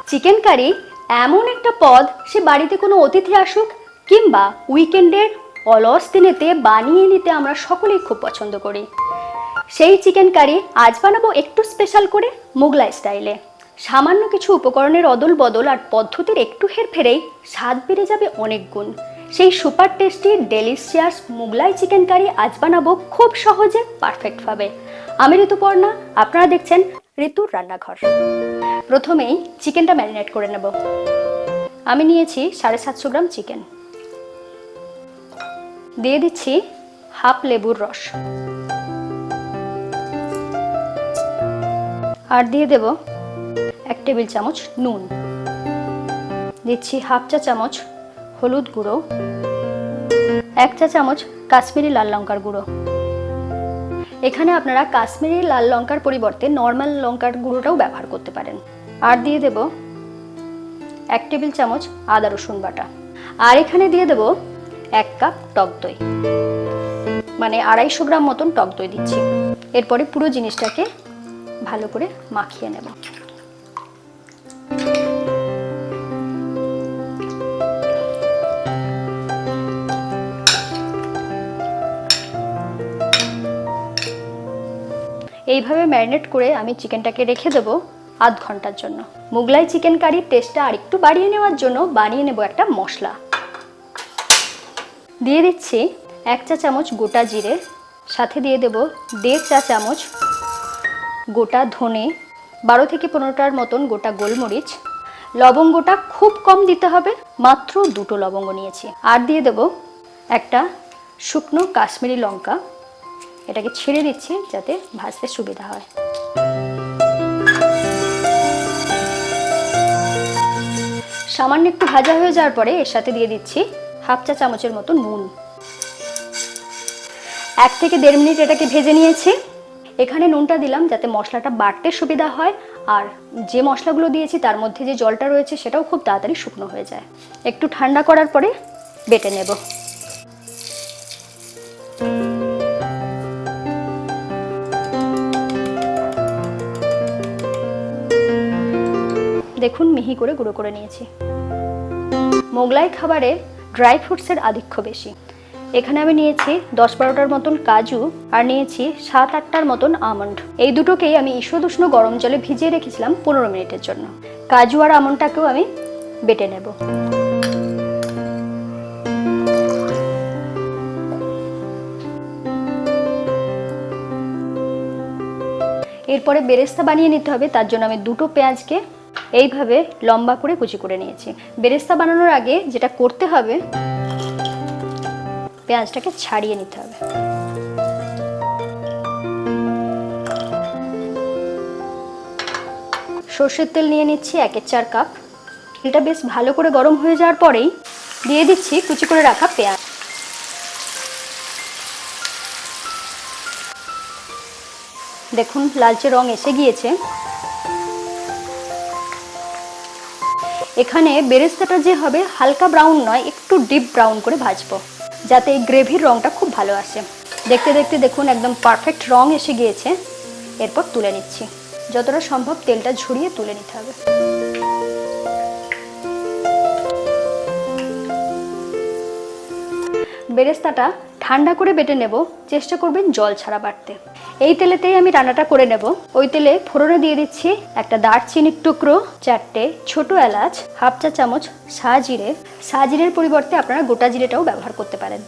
Chicken curry এমন একটা পদ, সে বাড়িতে কোনো অতিথি আসুক কিংবা উইকেন্ডের অলস দিনেতে বানিয়ে নিতে আমরা সকলেই খুব পছন্দ করি। সেই চিকেন কারি আজ বানাবো একটু স্পেশাল করে, মুঘলাই স্টাইলে। সামান্য কিছু উপকরণের অদল বদল আর পদ্ধতির একটু হেরফেরেই স্বাদ বেড়ে যাবে অনেক গুণ। সেই super tasty delicious Mughlai chicken curry আজ বানাবো খুব সহজে, পারফেক্টভাবে। আমি ঋতুপর্ণা, আপনারা দেখছেন ঋতুর রান্নাঘর। প্রথমেই চিকেনটা ম্যারিনেট করে নেব। আমি নিয়েছি 750 গ্রাম চিকেন। দিয়ে দিচ্ছি হাফ লেবুর রস, আর দিয়ে দেব 1 টেবিল চামচ নুন। দিচ্ছি হাফ চা চামচ হলুদ গুঁড়ো, 1 চা চামচ কাশ্মীরি লাল লঙ্কার গুঁড়ো। এখানে আপনারা কাশ্মীরি লাল লঙ্কার পরিবর্তে নর্মাল লঙ্কার গুঁড়োটাও ব্যবহার করতে পারেন। আর দিয়ে দেব 1 টেবিল চামচ আদা রসুন বাটা। আর এখানে দিয়ে দেব 1 কাপ টক দই, মানে 250 গ্রাম মতন টক দই দিচ্ছি। এরপরে পুরো জিনিসটাকে ভালো করে মাখিয়ে নেব। এইভাবে ম্যারিনেট করে আমি চিকেনটাকে রেখে দেবো আধ ঘন্টার জন্য। মুঘলাই চিকেন কারির টেস্টটা আর একটু বাড়িয়ে নেওয়ার জন্য বানিয়ে নেব একটা মশলা। দিয়ে দিচ্ছি 1 চা চামচ গোটা জিরে, সাথে দিয়ে দেব 1.5 চা চামচ গোটা ধনে, 12 থেকে 15টার মতন গোটা গোলমরিচ। লবঙ্গটা খুব কম দিতে হবে, মাত্র 2টো লবঙ্গ নিয়েছি। আর দিয়ে দেব একটা শুকনো কাশ্মীরি লঙ্কা, এটাকে ছিঁড়ে দিচ্ছি যাতে ভাজতে সুবিধা হয়। সামান্য একটু ভাজা হয়ে যাওয়ার পরে এর সাথে দিয়ে দিচ্ছি হাফ চা চামচের মতো নুন। 1 থেকে 1.5 মিনিট এটাকে ভেজে নিয়েছি। এখানে নুনটা দিলাম যাতে মশলাটা বাটতে সুবিধা হয়, আর যে মশলাগুলো দিয়েছি তার মধ্যে যে জলটা রয়েছে সেটাও খুব তাড়াতাড়ি শুকনো হয়ে যায়। একটু ঠান্ডা করার পরে বেটে নেব। দেখুন মিহি করে গুঁড়ো করে নিয়েছি। মোগলাই খাবারে ড্রাই ফ্রুটসের আধিক্য বেশি। এখানে আমি নিয়েছি 10-12টার মতন কাজু, আর নিয়েছি 7-8টার মতন আমন্ড। এই দুটোকেই আমি ঈষদুষ্ণ গরম জলে ভিজিয়ে রেখেছিলাম 15 মিনিটের জন্য। কাজু আর আমন্ডটাকেও আমি বেটে নেব। এরপরে বেরেস্তা বানিয়ে নিতে হবে, তার জন্য আমি 2টো পেঁয়াজকে এইভাবে লম্বা করে কুচি করে নিয়েছি। বেরেস্তা বানানোর আগে যেটা করতে হবে, পেঁয়াজটাকে ছাড়িয়ে নিতে হবে। সর্ষের তেল নিয়ে নিচ্ছি 1/4 কাপ। এটা বেশ ভালো করে গরম হয়ে যাওয়ার পরেই দিয়ে দিচ্ছি কুচি করে রাখা পেঁয়াজ। দেখুন লালচে রং এসে গিয়েছে। এখানে বেরেস্তাটা যে হবে হালকা ব্রাউন নয়, একটু ডিপ ব্রাউন করে ভাজবো, যাতে এই গ্রেভির রংটা খুব ভালো আসে। দেখতে দেখতে দেখুন একদম পারফেক্ট রং এসে গিয়েছে। এরপর তুলে নিচ্ছি। যতটা সম্ভব তেলটা ঝরিয়ে তুলে নিতে হবে। বেরেস্তাটা ঠান্ডা করে বেটে নেব, চেষ্টা করবেন জল ছাড়া বাটতে। এই তেলেতেই আমি রান্নাটা করে নেব। ওই তেলে ফোড়নে দিয়ে দিচ্ছি একটা দারচিনির টুকরো, 4টে ছোট এলাচ, হাফ চা চামচ সাজিরে। সাজিরের পরিবর্তে আপনারা গোটা জিরেটাও ব্যবহার করতে পারেন।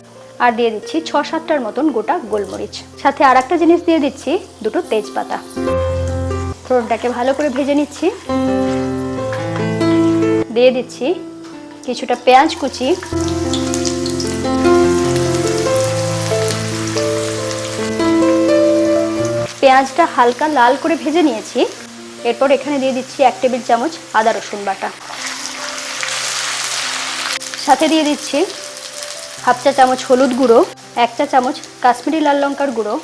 আর দিয়ে দিচ্ছি 6-7টার মতন গোটা গোলমরিচ। সাথে আর একটা জিনিস দিয়ে দিচ্ছি 2টো তেজপাতা। ফোড়নটাকে ভালো করে ভেজে নিচ্ছি। দিয়ে দিচ্ছি কিছুটা পেঁয়াজ কুচি, পেঁয়াজটা হালকা লাল করে ভেজে নিয়েছি। এরপর এখানে দিয়ে দিচ্ছি 1 টেবিল চামচ আদা রসুন বাটা। সাথে দিয়ে দিচ্ছি হাফ চা চামচ হলুদ গুঁড়ো, 1 চা চামচ কাশ্মীরি লাল লঙ্কার গুঁড়ো।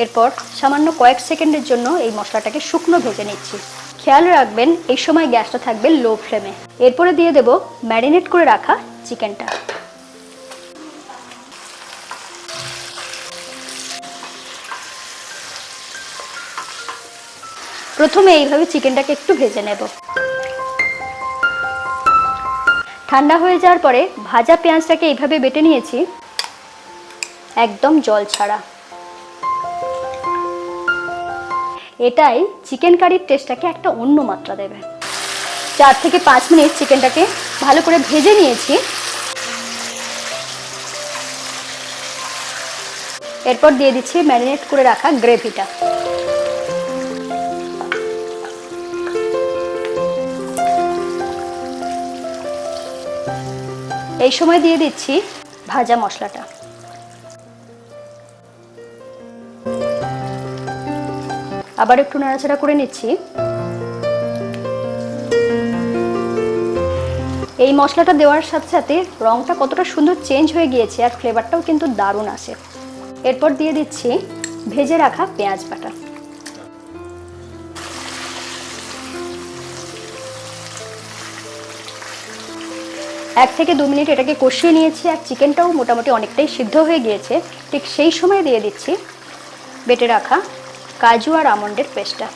এরপর সামান্য কয়েক সেকেন্ডের জন্য এই মশলাটাকে শুকনো ভেজে নিচ্ছি। খেয়াল রাখবেন এই সময় গ্যাসটা থাকবে লো ফ্লেমে। এরপরে দিয়ে দেব ম্যারিনেট করে রাখা চিকেনটা। প্রথমে এইভাবে চিকেনটাকে একটু ভেজে নেব। ঠান্ডা হয়ে যাওয়ার পরে ভাজা পেঁয়াজটাকে এইভাবে বেটে নিয়েছি, একদম জল ছাড়া। এটাই চিকেন কারির টেস্টটাকে একটা অন্য মাত্রা দেবে। 4 থেকে 5 মিনিট চিকেনটাকে ভালো করে ভেজে নিয়েছি। এরপর দিয়ে দিচ্ছি ম্যারিনেট করে রাখা গ্রেভিটা। এই সময় দিয়ে দিচ্ছি ভাজা মশলাটা। আবার একটু নাড়াচাড়া করে নিচ্ছি। এই মশলাটা দেওয়ার সাথে সাথে রংটা কতটা সুন্দর চেঞ্জ হয়ে গিয়েছে আর ফ্লেভারটাও কিন্তু দারুণ আসে। এরপর দিয়ে দিচ্ছি ভেজে রাখা পেঁয়াজ বাটা। এক থেকে 2 মিনিট এটাকে কষিয়ে নিয়েছি আর চিকেনটাও মোটামুটি অনেকটাই সিদ্ধ হয়ে গিয়েছে। ঠিক সেই সময় দিয়ে দিচ্ছি বেটে রাখা কাজু আর আমন্ডের পেস্টটা।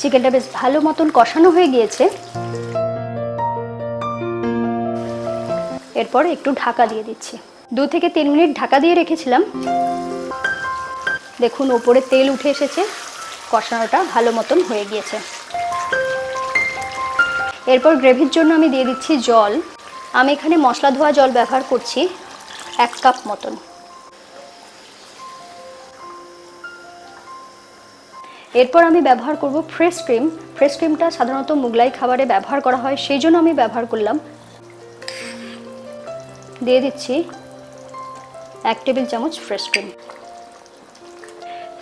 চিকেনটা বেশ ভালো মতন কষানো হয়ে গিয়েছে। এরপর একটু ঢাকা দিয়ে দিচ্ছি। 2 থেকে 3 মিনিট ঢাকা দিয়ে রেখেছিলাম। দেখুন উপরে তেল উঠে এসেছে, কষানোটা ভালো মতন হয়ে গিয়েছে। এরপর গ্রেভির জন্য আমি দিয়ে দিচ্ছি জল। আমি এখানে মশলা ধোয়া জল ব্যবহার করছি 1 কাপ মতন। এরপর আমি ব্যবহার করব ফ্রেশ ক্রিম। ফ্রেশ ক্রিমটা সাধারণত মুগলাই খাবারে ব্যবহার করা হয়, সেই জন্য আমি ব্যবহার করলাম। দিয়ে দিচ্ছি 1 টেবিল চামচ ফ্রেশ ক্রিম।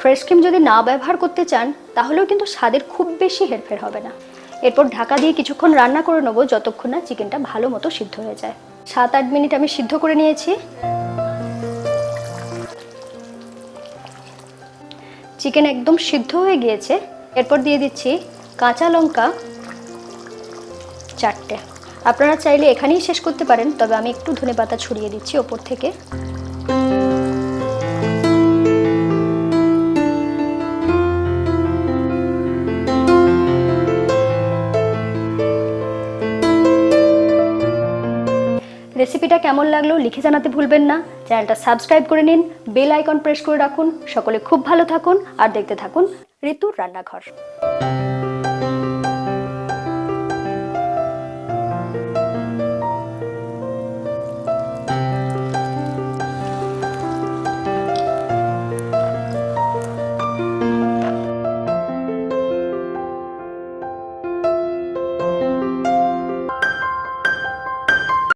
ফ্রেশ ক্রিম যদি না ব্যবহার করতে চান তাহলেও কিন্তু স্বাদের খুব বেশি হেরফের হবে না। এরপর ঢাকা দিয়ে কিছুক্ষণ রান্না করে নেব যতক্ষণ না চিকেনটা ভালো মতো সিদ্ধ হয়ে যায়। 7-8 মিনিট আমি সিদ্ধ করে নিয়েছি। চিকেন একদম সিদ্ধ হয়ে গিয়েছে। এরপর দিয়ে দিচ্ছি কাঁচা লঙ্কা 4টে। আপনারা চাইলে এখানেই শেষ করতে পারেন, তবে আমি একটু ধনেপাতা ছড়িয়ে দিচ্ছি ওপর থেকে। রেসিপিটা কেমন লাগলো লিখে জানাতে ভুলবেন না। চ্যানেলটা সাবস্ক্রাইব করে নিন, বেল আইকন প্রেস করে রাখুন। সকলে খুব ভালো থাকুন আর দেখতে থাকুন ঋতুর রান্নাঘর।